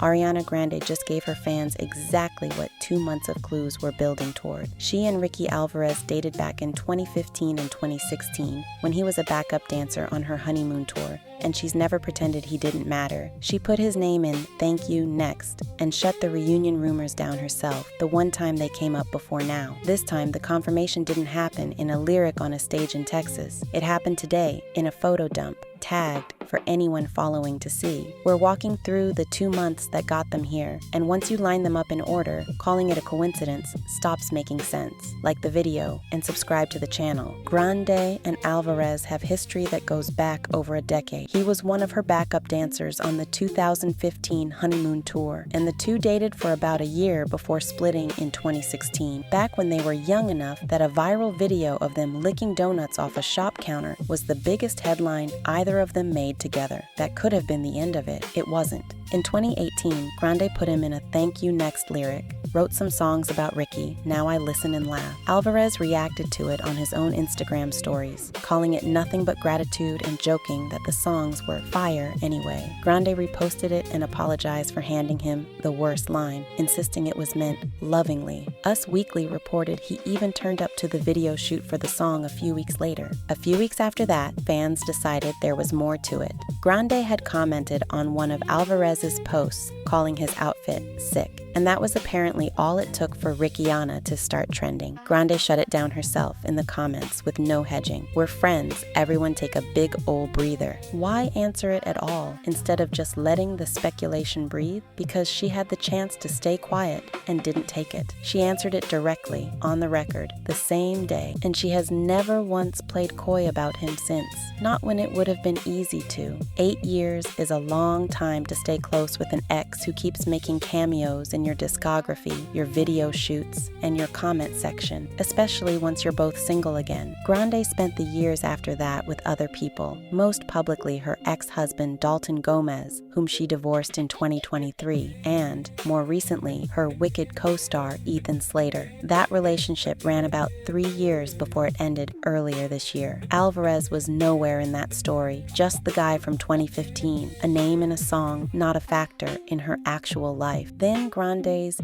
Ariana Grande just gave her fans exactly what 2 months of clues were building toward. She and Ricky Alvarez dated back in 2015 and 2016 when he was a backup dancer on her honeymoon tour, and she's never pretended he didn't matter. She put his name in Thank You Next and shut the reunion rumors down herself the one time they came up before now. This time, the confirmation didn't happen in a lyric on a stage in Texas. It happened today in a photo dump, tagged for anyone following to see. We're walking through the 2 months that got them here, and once you line them up in order, calling it a coincidence stops making sense. Like the video and subscribe to the channel. Grande and Alvarez have history that goes back over a decade. He was one of her backup dancers on the 2015 honeymoon tour, and the two dated for about a year before splitting in 2016, back when they were young enough that a viral video of them licking donuts off a shop counter was the biggest headline either of them made together. That could have been the end of it. It wasn't. In 2018, Grande put him in a Thank You Next lyric, wrote some songs about Ricky, Now I Listen and Laugh. Alvarez reacted to it on his own Instagram stories, calling it nothing but gratitude and joking that the songs were fire anyway. Grande reposted it and apologized for handing him the worst line, insisting it was meant lovingly. Us Weekly reported he even turned up to the video shoot for the song a few weeks later. A few weeks after that, fans decided there was more to it. Grande had commented on one of Alvarez's posts, calling his outfit sick. And that was apparently all it took for Rickiana to start trending. Grande shut it down herself in the comments with no hedging. We're friends, everyone take a big ol' breather. Why answer it at all instead of just letting the speculation breathe? Because she had the chance to stay quiet and didn't take it. She answered it directly, on the record, the same day, and she has never once played coy about him since. Not when it would have been easy to. 8 years is a long time to stay close with an ex who keeps making cameos in your discography, your video shoots, and your comment section, especially once you're both single again. Grande spent the years after that with other people, most publicly her ex-husband Dalton Gomez, whom she divorced in 2023, and, more recently, her Wicked co-star Ethan Slater. That relationship ran about 3 years before it ended earlier this year. Alvarez was nowhere in that story, just the guy from 2015, a name in a song, not a factor in her actual life. Then Grande's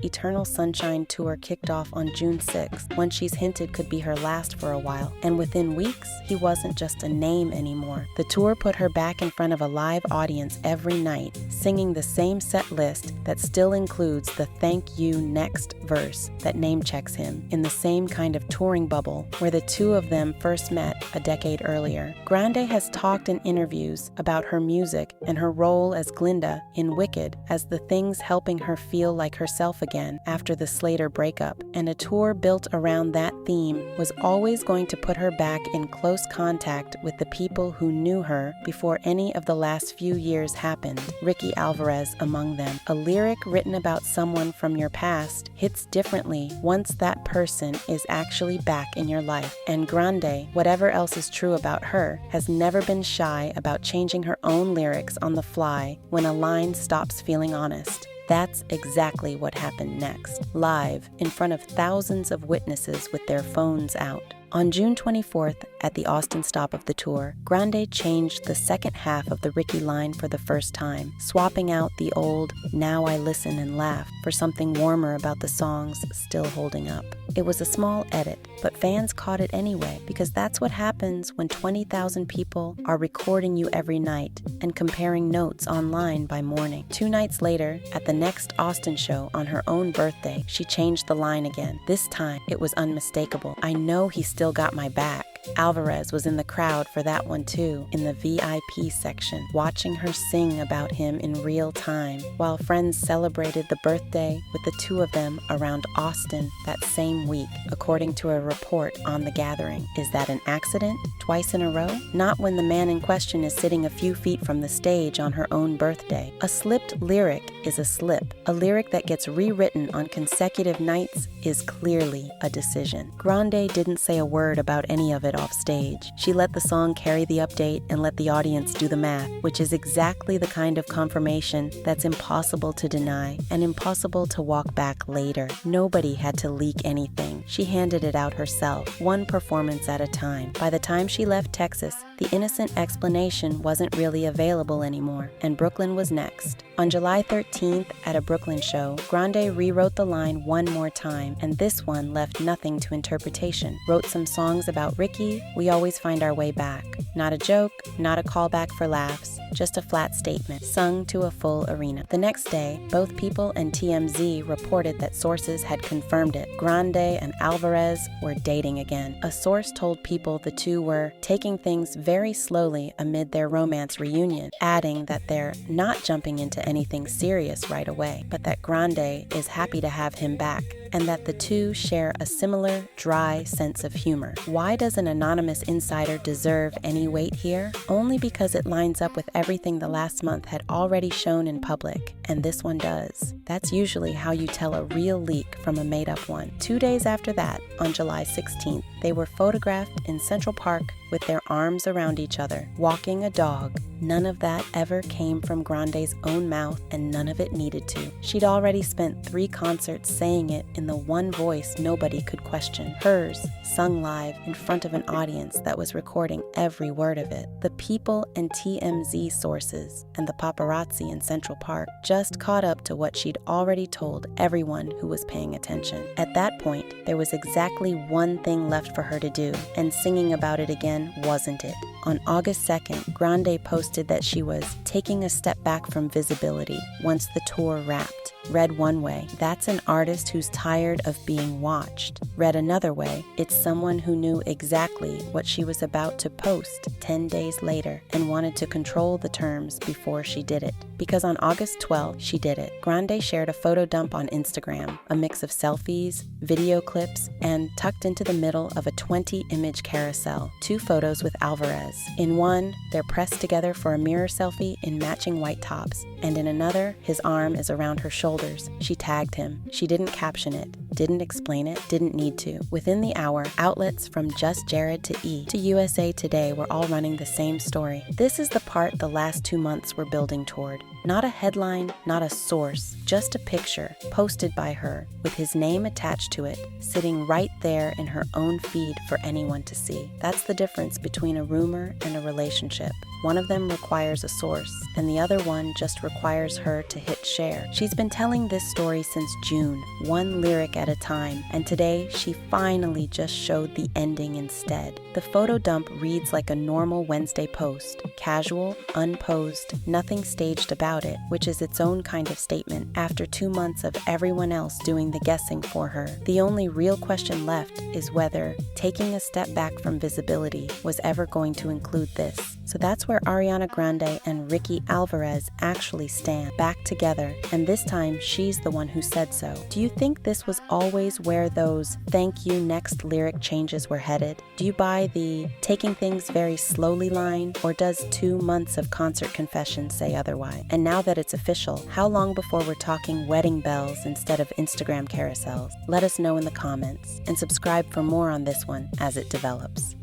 Eternal Sunshine tour kicked off on June 6th, one she's hinted could be her last for a while, and within weeks, he wasn't just a name anymore. The tour put her back in front of a live audience every night, singing the same set list that still includes the Thank You Next verse that name-checks him, in the same kind of touring bubble where the two of them first met a decade earlier. Grande has talked in interviews about her music and her role as Glinda in Wicked as the things helping her feel like herself again after the Slater breakup, and a tour built around that theme was always going to put her back in close contact with the people who knew her before any of the last few years happened, Ricky Alvarez among them. A lyric written about someone from your past hits differently once that person is actually back in your life, and Grande, whatever else is true about her, has never been shy about changing her own lyrics on the fly when a line stops feeling honest. That's exactly what happened next, live, in front of thousands of witnesses with their phones out. On June 24th, at the Austin stop of the tour, Grande changed the second half of the Ricky line for the first time, swapping out the old Now I Listen and Laugh for something warmer about the songs still holding up. It was a small edit, but fans caught it anyway, because that's what happens when 20,000 people are recording you every night and comparing notes online by morning. 2 nights later, at the next Austin show on her own birthday, she changed the line again. This time, it was unmistakable. I know he still got my back. Alvarez was in the crowd for that one too, in the VIP section, watching her sing about him in real time, while friends celebrated the birthday with the two of them around Austin that same week, according to a report on The Gathering. Is that an accident? Twice in a row? Not when the man in question is sitting a few feet from the stage on her own birthday. A slipped lyric is a slip. A lyric that gets rewritten on consecutive nights is clearly a decision. Grande didn't say a word about any of it it off stage. She let the song carry the update and let the audience do the math, which is exactly the kind of confirmation that's impossible to deny and impossible to walk back later. Nobody had to leak anything. She handed it out herself, one performance at a time. By the time she left Texas, the innocent explanation wasn't really available anymore, and Brooklyn was next. On July 13th, at a Brooklyn show, Grande rewrote the line one more time, and this one left nothing to interpretation. Wrote some songs about Ricky, we always find our way back. Not a joke, not a callback for laughs, just a flat statement, sung to a full arena. The next day, both People and TMZ reported that sources had confirmed it. Grande and Alvarez were dating again. A source told People the two were taking things very slowly amid their romance reunion, adding that they're not jumping into anything serious right away, but that Grande is happy to have him back, and that the two share a similar, dry sense of humor. Why does an anonymous insider deserve any weight here? Only because it lines up with everything the last month had already shown in public, and this one does. That's usually how you tell a real leak from a made-up one. 2 days after that, on July 16th, they were photographed in Central Park with their arms around each other, walking a dog. None of that ever came from Grande's own mouth, and none of it needed to. She'd already spent 3 concerts saying it in the one voice nobody could question, hers, sung live in front of an audience that was recording every word of it. The People and TMZ sources and the paparazzi in Central Park just caught up to what she'd already told everyone who was paying attention. At that point, there was exactly one thing left for her to do, and singing about it again wasn't it. On August 2nd, Grande posted that she was taking a step back from visibility once the tour wrapped. Read one way, that's an artist who's tired of being watched. Read another way, it's someone who knew exactly what she was about to post 10 days later and wanted to control the terms before she did it. Because on August 12th, she did it. Grande shared a photo dump on Instagram, a mix of selfies, video clips, and tucked into the middle of a 20-image carousel, 2 photos with Alvarez. In one, they're pressed together for a mirror selfie in matching white tops, and in another, his arm is around her shoulders. She tagged him. She didn't caption it, didn't explain it, didn't need to. Within the hour, outlets from Just Jared to E! To USA Today were all running the same story. This is the part the last 2 months were building toward. Not a headline, not a source, just a picture posted by her with his name attached to it, sitting right there in her own feed for anyone to see. That's the difference between a rumor and a relationship. One of them requires a source, and the other one just requires her to hit share. She's been telling this story since June, one lyric at a time, and today she finally just showed the ending instead. The photo dump reads like a normal Wednesday post, casual, unposed, nothing staged about it, which is its own kind of statement after 2 months of everyone else doing the guessing for her. The only real question left is whether taking a step back from visibility was ever going to include this. So that's where Ariana Grande and Ricky Alvarez actually stand, back together, and this time she's the one who said so. Do you think this was always where those "thank you next" lyric changes were headed? Do you buy the taking things very slowly line, or does 2 months of concert confessions say otherwise? And now that it's official, how long before we're talking wedding bells instead of Instagram carousels? Let us know in the comments, and subscribe for more on this one as it develops.